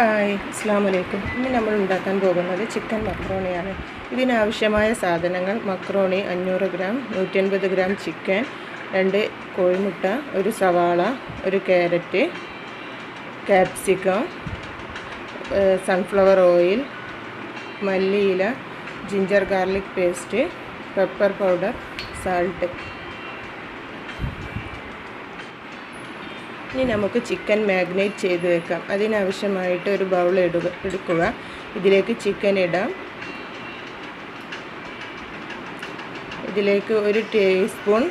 Hi, അസ്സാം വലൈക്കും. ഇന്ന് നമ്മൾ ഉണ്ടാക്കാൻ പോകുന്നത് ചിക്കൻ മക്രോണിയാണ്. ഇതിനാവശ്യമായ സാധനങ്ങൾ: മക്രോണി 500 ഗ്രാം, 150 ഗ്രാം ചിക്കൻ, 2 കോഴിമുട്ട, 1 സവാള, 1 ക്യാരറ്റ്, കാപ്സിക്കം, സൺഫ്ലവർ ഓയിൽ, മല്ലിയില, ginger garlic paste, pepper powder, salt. ഇനി നമുക്ക് ചിക്കൻ മാഗ്നേറ്റ് ചെയ്ത് വെക്കാം. അതിനാവശ്യമായിട്ട് ഒരു ബൗൾ എടുക്കുക. ഇതിലേക്ക് ചിക്കൻ ഇടാം. ഇതിലേക്ക് 1 ടീസ്പൂൺ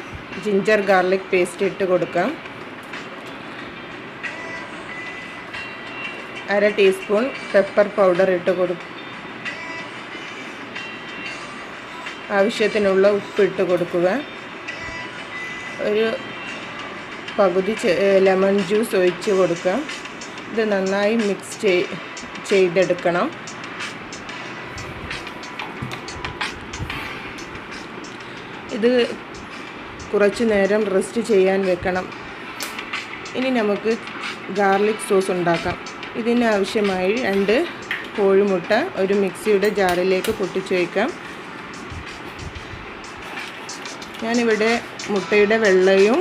ജിഞ്ചർ ഗാർലിക് പേസ്റ്റ് ഇട്ട് കൊടുക്കാം. 1/2 ടീസ്പൂൺ പെപ്പർ പൗഡർ ഇട്ട് കൊടുക്കും. ആവശ്യത്തിനുള്ള ഉപ്പ് ഇട്ട് കൊടുക്കുക. ഒരു പകുതി ലെമൺ ജ്യൂസ് ഒഴിച്ച് കൊടുക്കാം. ഇത് നന്നായി മിക്സ് ചെയ്തെടുക്കണം. ഇത് കുറച്ച് നേരം റെസ്റ്റ് ചെയ്യാൻ വെക്കണം. ഇനി നമുക്ക് ഗാർലിക് സോസ് ഉണ്ടാക്കാം. ഇതിനാവശ്യമായി 2 കോഴിമുട്ട ഒരു മിക്സിയുടെ ജാറിലേക്ക് പൊട്ടിച്ച് വയ്ക്കാം. ഞാനിവിടെ മുട്ടയുടെ വെള്ളയും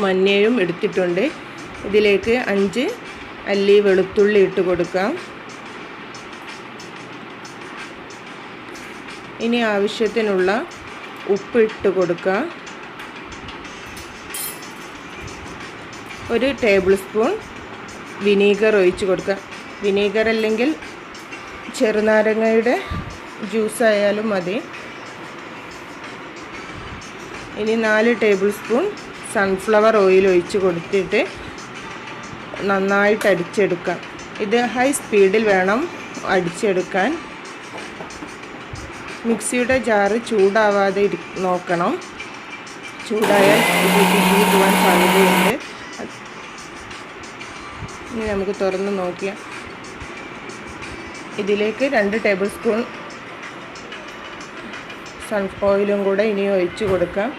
മഞ്ഞയും എടുത്തിട്ടുണ്ട്. ഇതിലേക്ക് 5 അല്ലി വെളുത്തുള്ളി ഇട്ട് കൊടുക്കാം. ഇനി ആവശ്യത്തിനുള്ള ഉപ്പ് ഇട്ട് കൊടുക്കാം. 1 ടേബിൾ സ്പൂൺ വിനീഗർ ഒഴിച്ച് കൊടുക്കാം. വിനീഗർ അല്ലെങ്കിൽ ചെറുനാരങ്ങയുടെ ജ്യൂസ് ആയാലും മതി. ഇനി 4 ടേബിൾ സ്പൂൺ സൺഫ്ലവർ ഓയിൽ ഒഴിച്ച് കൊടുത്തിട്ട് നന്നായിട്ട് അടിച്ചെടുക്കാം. ഇത് ഹൈ സ്പീഡിൽ വേണം അടിച്ചെടുക്കാൻ. മിക്സിയുടെ ജാറ് ചൂടാവാതെ നോക്കണം. ചൂടായാൽ ഇത് തീ പോകാൻ സാധ്യതയുണ്ട്. ഇനി നമുക്ക് തുറന്ന് നോക്കിയാൽ ഇതിലേക്ക് 2 ടേബിൾ സ്പൂൺ ഓയിലും കൂടെ ഇനി ഒഴിച്ച് കൊടുക്കാം.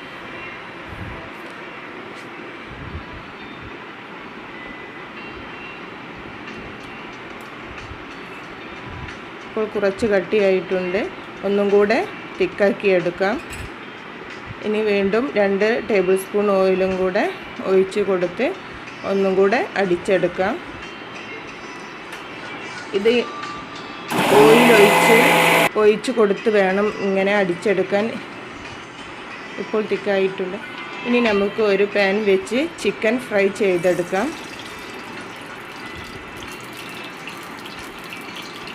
ഇപ്പോൾ കുറച്ച് കട്ടിയായിട്ടുണ്ട്. ഒന്നും കൂടെ തിക്കാക്കി എടുക്കാം. ഇനി വീണ്ടും 2 ടേബിൾ സ്പൂൺ ഓയിലും കൂടെ ഒഴിച്ച് കൊടുത്ത് ഒന്നും കൂടെ അടിച്ചെടുക്കാം. ഇത് ഒഴിച്ച് കൊടുത്ത് വേണം ഇങ്ങനെ അടിച്ചെടുക്കാൻ. ഇപ്പോൾ തിക്കായിട്ടുണ്ട്. ഇനി നമുക്ക് ഒരു പാൻ വെച്ച് ചിക്കൻ ഫ്രൈ ചെയ്തെടുക്കാം.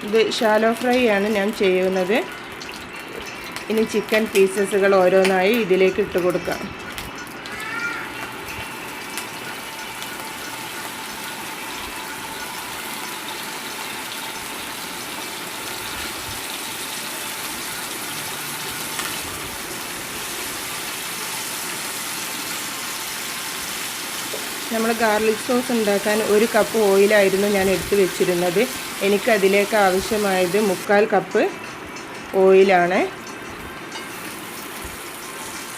ഇത് ഷാലോ ഫ്രൈ ആണ് ഞാൻ ചെയ്യുന്നത്. ഇനി ചിക്കൻ പീസസുകൾ ഓരോന്നായി ഇതിലേക്ക് ഇട്ട് കൊടുക്കാം. നമ്മൾ ഗാർലിക് സോസ് ഉണ്ടാക്കാൻ 1 കപ്പ് ഓയിലായിരുന്നു ഞാൻ എടുത്ത് വെച്ചിരുന്നത്. എനിക്കതിലേക്ക് ആവശ്യമായത് 3/4 കപ്പ് ഓയിലാണ്.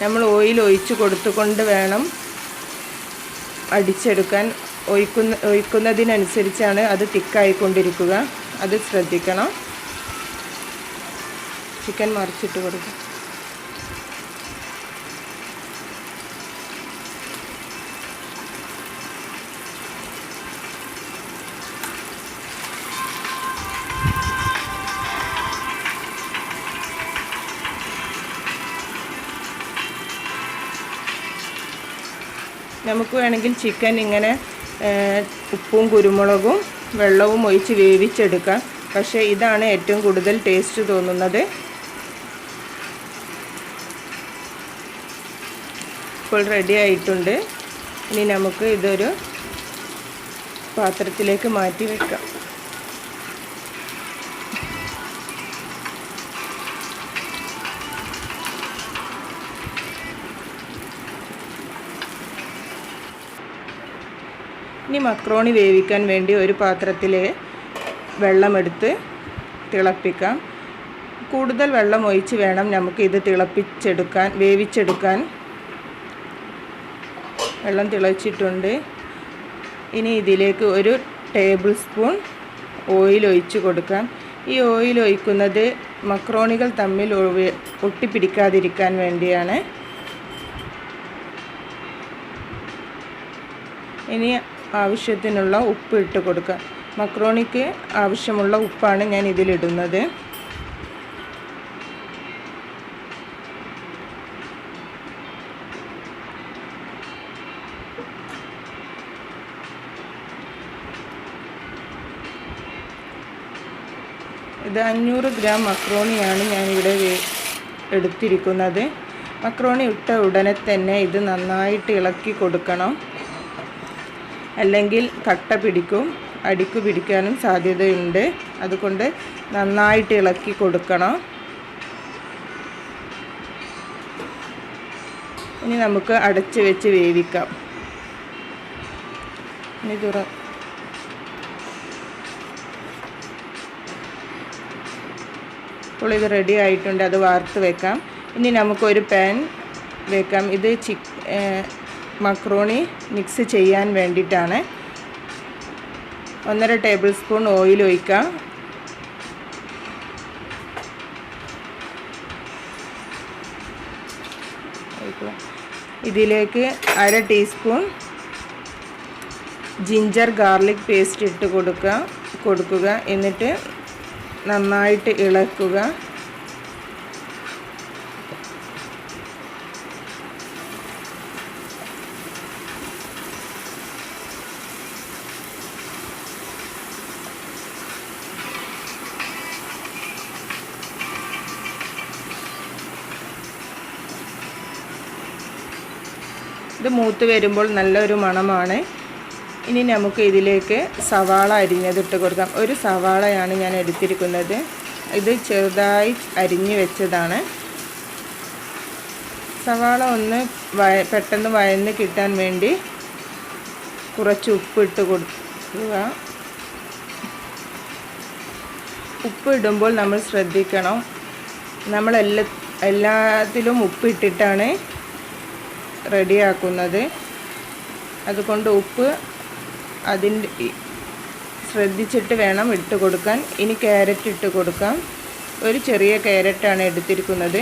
നമ്മൾ ഓയിൽ ഒഴിച്ച് കൊടുത്തുകൊണ്ട് വേണം അടിച്ചെടുക്കാൻ. ഒഴിക്കുന്നതിനനുസരിച്ചാണ് അത് തിക്കായിക്കൊണ്ടിരിക്കുക. അത് ശ്രദ്ധിക്കണം. ചിക്കൻ മറിച്ചിട്ട് കൊടുക്കുക. നമുക്ക് വേണമെങ്കിൽ ചിക്കൻ ഇങ്ങനെ ഉപ്പും കുരുമുളകും വെള്ളവും ഒഴിച്ച് വേവിച്ചെടുക്കാം. പക്ഷേ ഇതാണ് ഏറ്റവും കൂടുതൽ ടേസ്റ്റ് തോന്നുന്നത്. ഇപ്പോൾ റെഡി ആയിട്ടുണ്ട്. ഇനി നമുക്ക് ഇതൊരു പാത്രത്തിലേക്ക് മാറ്റി വെക്കാം. ഇനി മക്രോണി വേവിക്കാൻ വേണ്ടി ഒരു പാത്രത്തിൽ വെള്ളമെടുത്ത് തിളപ്പിക്കാം. കൂടുതൽ വെള്ളം ഒഴിച്ച് വേണം നമുക്ക് ഇത് വേവിച്ചെടുക്കാൻ. വെള്ളം തിളച്ചിട്ടുണ്ട്. ഇനി ഇതിലേക്ക് 1 ടേബിൾ സ്പൂൺ ഓയിൽ ഒഴിച്ച് കൊടുക്കാം. ഈ ഓയിൽ ഒഴിക്കുന്നത് മക്രോണികൾ തമ്മിൽ ഒട്ടിപ്പിടിക്കാതിരിക്കാൻ വേണ്ടിയാണ്. ഇനി ആവശ്യത്തിനുള്ള ഉപ്പ് ഇട്ട് കൊടുക്കാം. മക്രോണിക്ക് ആവശ്യമുള്ള ഉപ്പാണ് ഞാൻ ഇതിലിടുന്നത്. ഇത് 500 ഗ്രാം മക്രോണിയാണ് ഞാനിവിടെ എടുത്തിരിക്കുന്നത്. മക്രോണി ഇട്ട ഉടനെ തന്നെ ഇത് നന്നായിട്ട് ഇളക്കി കൊടുക്കണം, അല്ലെങ്കിൽ കട്ട പിടിക്കും, അടിക്ക് പിടിക്കാനും സാധ്യതയുണ്ട്. അതുകൊണ്ട് നന്നായിട്ട് ഇളക്കി കൊടുക്കണം. ഇനി നമുക്ക് അടച്ച് വെച്ച് വേവിക്കാം. ഇനി അപ്പോൾ ഇത് റെഡി ആയിട്ടുണ്ട്. അത് വാർത്ത് വെക്കാം. ഇനി നമുക്കൊരു പാൻ വെക്കാം. ഇത് മക്രോണി മിക്സ് ചെയ്യാൻ വേണ്ടിയിട്ടാണ്. 1.5 ടേബിൾ സ്പൂൺ ഓയിൽ ഒഴിക്കാം. ഇതിലേക്ക് 1/2 ടീസ്പൂൺ ജിഞ്ചർ ഗാർലിക് പേസ്റ്റ് ഇട്ട് കൊടുക്കുക. എന്നിട്ട് നന്നായിട്ട് ഇളക്കുക. ഇത് മൂത്ത് വരുമ്പോൾ നല്ലൊരു മണമാണ്. ഇനി നമുക്ക് ഇതിലേക്ക് സവാള അരിഞ്ഞതിട്ട് കൊടുക്കാം. ഒരു സവാളയാണ് ഞാൻ എടുത്തിരിക്കുന്നത്. ഇത് ചെറുതായി അരിഞ്ഞ് വെച്ചതാണ്. സവാള ഒന്ന് പെട്ടെന്ന് വഴന്ന് കിട്ടാൻ വേണ്ടി കുറച്ച് ഉപ്പിട്ട് കൊടുക്കുക. ഉപ്പ് ഇടുമ്പോൾ നമ്മൾ ശ്രദ്ധിക്കണം. നമ്മൾ എല്ലാത്തിലും ഉപ്പിട്ടിട്ടാണ് റെഡിയാക്കുന്നത്. അതുകൊണ്ട് ഉപ്പ് ശ്രദ്ധിച്ചിട്ട് വേണം ഇട്ട് കൊടുക്കാൻ. ഇനി ക്യാരറ്റ് ഇട്ട് കൊടുക്കാം. ഒരു ചെറിയ ക്യാരറ്റാണ് എടുത്തിരിക്കുന്നത്.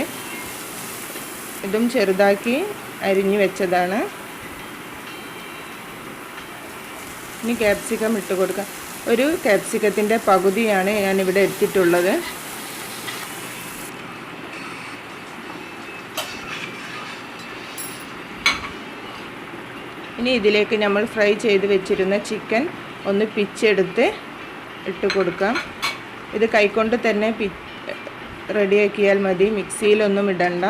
ഇതും ചെറുതാക്കി അരിഞ്ഞു വെച്ചതാണ്. ഇനി ക്യാപ്സിക്കം ഇട്ട് കൊടുക്കാം. ഒരു ക്യാപ്സിക്കത്തിൻ്റെ പകുതിയാണ് ഞാനിവിടെ എടുത്തിട്ടുള്ളത്. ഇനി ഇതിലേക്ക് നമ്മൾ ഫ്രൈ ചെയ്ത് വെച്ചിരുന്ന ചിക്കൻ ഒന്ന് പിച്ചെടുത്ത് ഇട്ട് കൊടുക്കാം. ഇത് കൈകൊണ്ട് തന്നെ റെഡിയാക്കിയാൽ മതി, മിക്സിയിലൊന്നും ഇടണ്ട.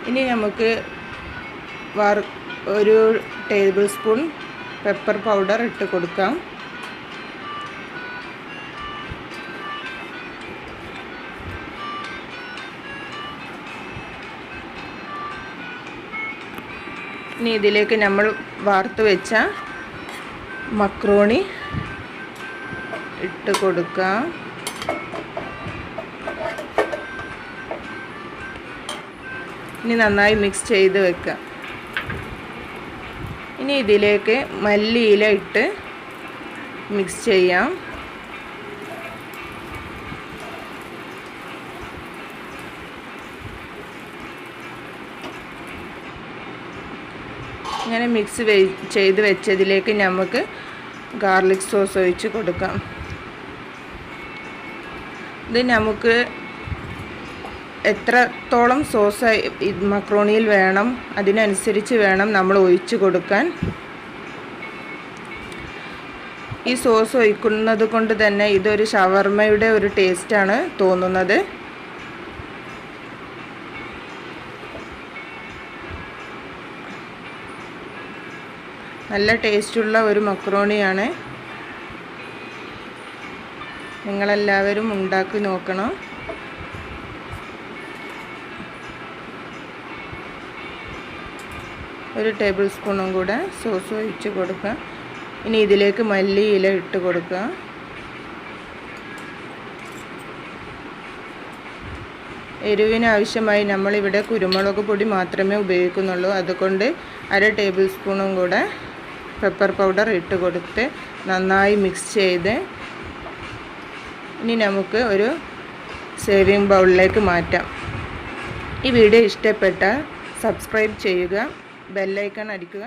ഇനി നമുക്ക് ഒരു ടേബിൾ സ്പൂൺ പെപ്പർ പൗഡർ ഇട്ട് കൊടുക്കാം. ഇനി ഇതിലേക്ക് നമ്മൾ വാർത്ത് വെച്ച മക്രോണി ഇട്ട് കൊടുക്കാം. ഇനി നന്നായി മിക്സ് ചെയ്ത് വെക്കാം. ഇനി ഇതിലേക്ക് മല്ലിയില ഇട്ട് മിക്സ് ചെയ്യാം. ഇങ്ങനെ മിക്സ് ചെയ്ത് വെച്ചതിലേക്ക് നമുക്ക് ഗാർലിക് സോസ് ഒഴിച്ച് കൊടുക്കാം. ഇത് നമുക്ക് എത്രത്തോളം സോസ് മക്രോണിയിൽ വേണം അതിനനുസരിച്ച് വേണം നമ്മൾ ഒഴിച്ച് കൊടുക്കാൻ. ഈ സോസ് ഒഴിക്കുന്നത് കൊണ്ട് തന്നെ ഇതൊരു ഷവർമയുടെ ഒരു ടേസ്റ്റാണ് തോന്നുന്നത്. നല്ല ടേസ്റ്റുള്ള ഒരു മക്രോണിയാണ്. നിങ്ങളെല്ലാവരും ഉണ്ടാക്കി നോക്കണം. ഒരു ടേബിൾ സ്പൂണും കൂടെ സോസ് ഒഴിച്ച് കൊടുക്കുക. ഇനി ഇതിലേക്ക് മല്ലിയില ഇട്ട് കൊടുക്കുക. എരിവിന് ആവശ്യമായി നമ്മളിവിടെ കുരുമുളക് പൊടി മാത്രമേ ഉപയോഗിക്കുന്നുള്ളൂ. അതുകൊണ്ട് 1/2 ടേബിൾ സ്പൂണും കൂടെ പെപ്പർ പൗഡർ ഇട്ട് കൊടുത്ത് നന്നായി മിക്സ് ചെയ്ത് ഇനി നമുക്ക് ഒരു സേവിങ് ബൗളിലേക്ക് മാറ്റാം. ഈ വീഡിയോ ഇഷ്ടപ്പെട്ടാൽ സബ്സ്ക്രൈബ് ചെയ്യുക, ബെൽ ഐക്കൺ അടിക്കുക.